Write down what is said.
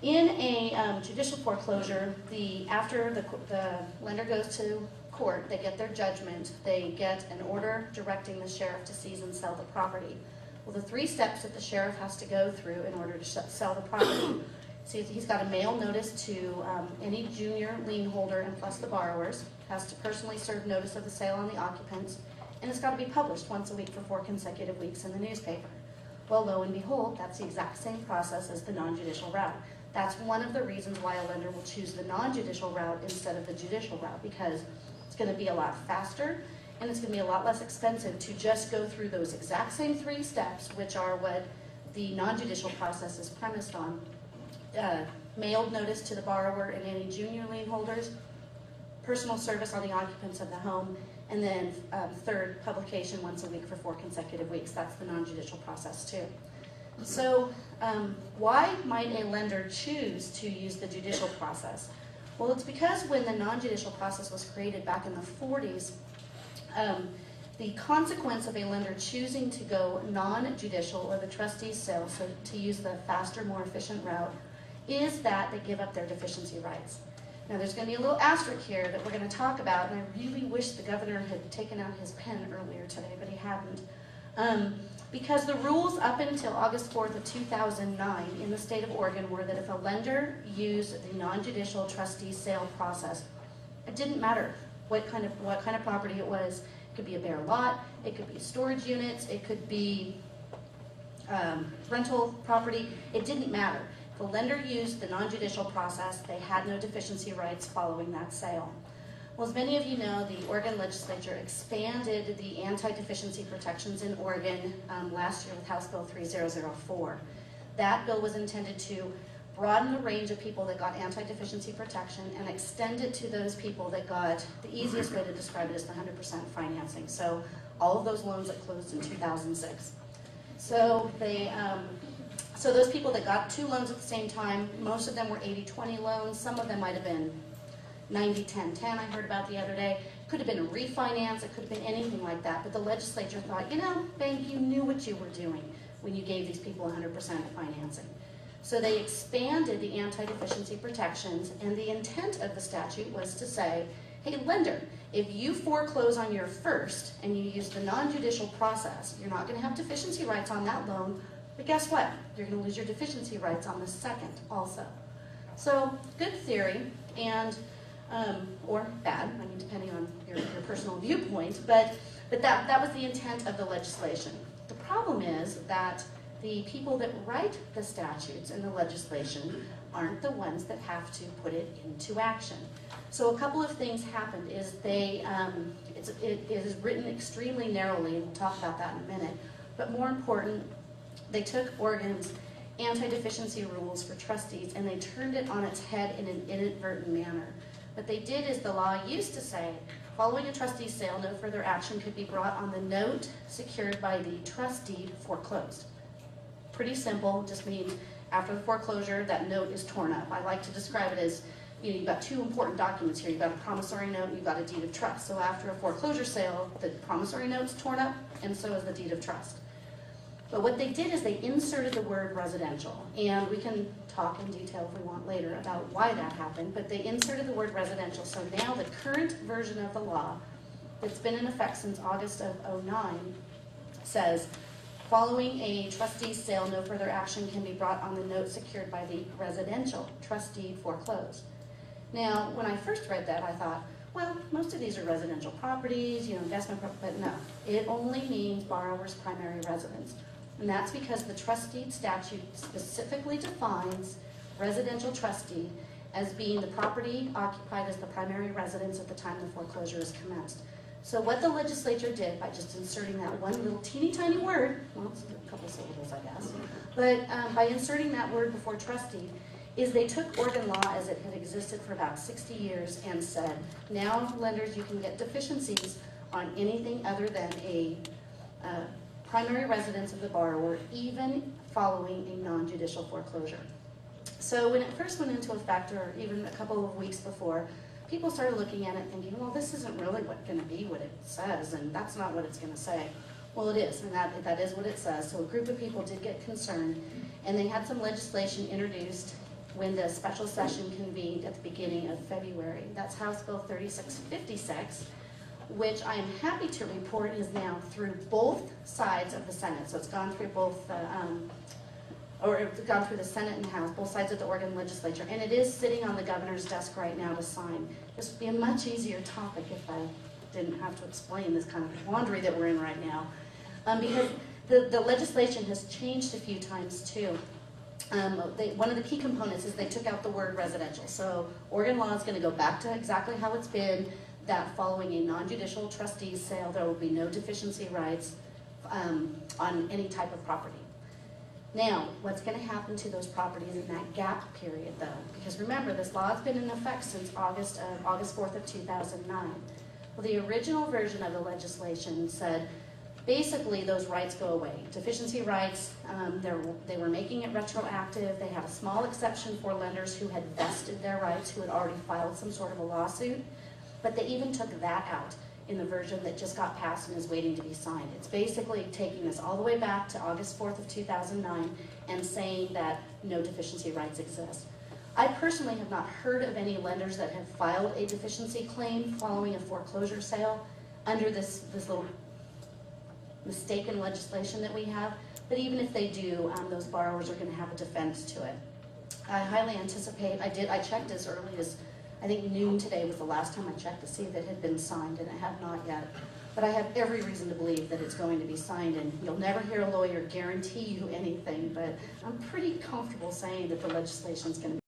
In a judicial foreclosure, after the lender goes to court, they get their judgment, they get an order directing the sheriff to seize and sell the property. Well, the 3 steps that the sheriff has to go through in order to sell the property. So he's got to mail notice to any junior lien holder and plus the borrowers, has to personally serve notice of the sale on the occupants, and it's got to be published once a week for 4 consecutive weeks in the newspaper. Well, lo and behold, that's the exact same process as the non-judicial route. That's one of the reasons why a lender will choose the non-judicial route instead of the judicial route, because it's going to be a lot faster and it's going to be a lot less expensive to just go through those exact same 3 steps, which are what the non-judicial process is premised on. Mailed notice to the borrower and any junior lien holders, personal service on the occupants of the home, and then 3rd, publication once a week for 4 consecutive weeks. That's the non-judicial process too. So why might a lender choose to use the judicial process? Well, it's because when the non-judicial process was created back in the 40s, the consequence of a lender choosing to go non-judicial or the trustee's sale, so to use the faster, more efficient route, is that they give up their deficiency rights. Now there's going to be a little asterisk here that we're going to talk about, and I really wish the governor had taken out his pen earlier today, but he hadn't. Because the rules up until August 4th of 2009 in the state of Oregon were that if a lender used the non-judicial trustee sale process, it didn't matter what kind of property it was. It could be a bare lot, it could be storage units, it could be rental property, it didn't matter. If a lender used the non-judicial process, they had no deficiency rights following that sale. Well, as many of you know, the Oregon legislature expanded the anti-deficiency protections in Oregon last year with House Bill 3004. That bill was intended to broaden the range of people that got anti-deficiency protection and extend it to those people that got, the easiest way to describe it is the 100% financing. So all of those loans that closed in 2006. So so those people that got 2 loans at the same time, most of them were 80-20 loans. Some of them might have been 90-10-10 I heard about the other day. Could have been a refinance, it could have been anything like that. But the legislature thought, you know, bank, you knew what you were doing when you gave these people 100% financing. So they expanded the anti-deficiency protections, and the intent of the statute was to say, hey, lender, if you foreclose on your first and you use the non-judicial process, you're not going to have deficiency rights on that loan, but guess what? You're going to lose your deficiency rights on the second also. So good theory, and or bad, I mean, depending on your personal viewpoint, but that was the intent of the legislation. The problem is that the people that write the statutes and the legislation aren't the ones that have to put it into action. So a couple of things happened is it is written extremely narrowly, and we'll talk about that in a minute, but more important, they took Oregon's anti-deficiency rules for trustees and they turned it on its head in an inadvertent manner. What they did is the law used to say, following a trustee's sale, no further action could be brought on the note secured by the trustee foreclosed. Pretty simple, just means after the foreclosure, that note is torn up. I like to describe it as, you know, you've got 2 important documents here. You've got a promissory note and you've got a deed of trust. So after a foreclosure sale, the promissory note's torn up and so is the deed of trust. But what they did is they inserted the word residential, and we can talk in detail if we want later about why that happened, but they inserted the word residential. So now the current version of the law that's been in effect since August of 2009 says, following a trustee's sale, no further action can be brought on the note secured by the residential trustee foreclosed. Now, when I first read that, I thought, well, most of these are residential properties, you know, investment properties, but no, it only means borrower's primary residence. And that's because the trustee statute specifically defines residential trustee as being the property occupied as the primary residence at the time the foreclosure is commenced. So what the legislature did by just inserting that one little teeny tiny word, well, it's a couple syllables, I guess, but by inserting that word before trustee, is they took Oregon law as it had existed for about 60 years and said, now lenders, you can get deficiencies on anything other than a primary residence of the borrower, even following a non-judicial foreclosure. So when it first went into effect, or even a couple of weeks before, people started looking at it thinking, well, this isn't really going to be what it says, and that's not what it's going to say. Well, it is, and that is what it says. So a group of people did get concerned, and they had some legislation introduced when the special session convened at the beginning of February. That's House Bill 3656, which I am happy to report is now through both sides of the Senate. So it's gone through both the, or it's gone through the Senate and House, both sides of the Oregon legislature, and it is sitting on the governor's desk right now to sign. This would be a much easier topic if I didn't have to explain this kind of laundry that we're in right now. Because the legislation has changed a few times too. One of the key components is they took out the word residential. So Oregon law is going to go back to exactly how it's been, that following a non-judicial trustee's sale, there will be no deficiency rights on any type of property. Now, what's going to happen to those properties in that gap period though? Because remember, this law has been in effect since August 4th of 2009. Well, the original version of the legislation said basically those rights go away. Deficiency rights, they were making it retroactive. They had a small exception for lenders who had vested their rights, who had already filed some sort of a lawsuit. But they even took that out in the version that just got passed and is waiting to be signed. It's basically taking this all the way back to August 4th of 2009 and saying that no deficiency rights exist. I personally have not heard of any lenders that have filed a deficiency claim following a foreclosure sale under this little mistaken legislation that we have. But even if they do, those borrowers are going to have a defense to it. I highly anticipate, I checked as early as I think noon today was the last time I checked to see if it had been signed, and it had not yet. But I have every reason to believe that it's going to be signed, and you'll never hear a lawyer guarantee you anything, but I'm pretty comfortable saying that the legislation is going to be